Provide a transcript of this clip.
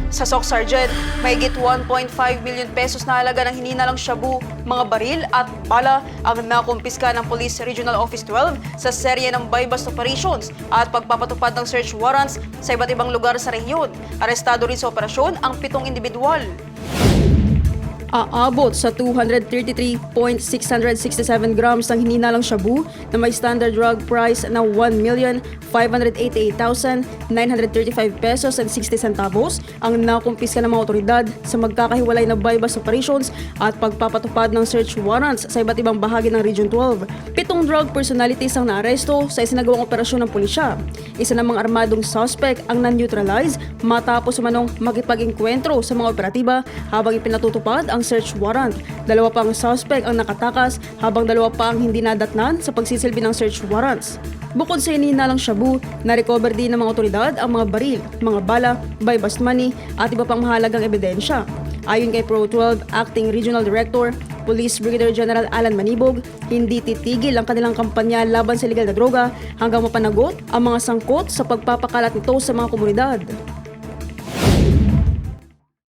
Sa SOC Sergeant, mahigit 1.5 million pesos na halaga ng hininalang shabu, mga baril at bala ang nakumpiska ng Police Regional Office 12 sa serye ng buy-bust operations at pagpapatupad ng search warrants sa iba't ibang lugar sa rehiyon. Arestado rin sa operasyon ang 7 individual. Aabot sa 233.667 grams ng hininalang shabu na may standard drug price na 1,588,935 pesos and 60 centavos ang nakumpiska ng mga otoridad sa magkakahiwalay na buy-bust operations at pagpapatupad ng search warrants sa iba't ibang bahagi ng Region 12. 7 drug personalities ang naaresto sa isinagawang operasyon ng pulisya. Isa namang armadong suspect ang na-neutralize matapos umanong makipag-engkwentro sa mga operatiba habang ipinatutupad ang search warrant. 2 pang suspect ang nakatakas habang 2 pa ang hindi nadatnan sa pagsisilbi ng search warrants. Bukod sa hinihinalang shabu, na-recover din ng mga otoridad ang mga baril, mga bala, buy-bust money at iba pang mahalagang ebidensya. Ayon kay Pro 12 Acting Regional Director, Police Brigadier General Alan Manibog, hindi titigil ang kanilang kampanya laban sa illegal na droga hanggang mapanagot ang mga sangkot sa pagpapakalat nito sa mga komunidad.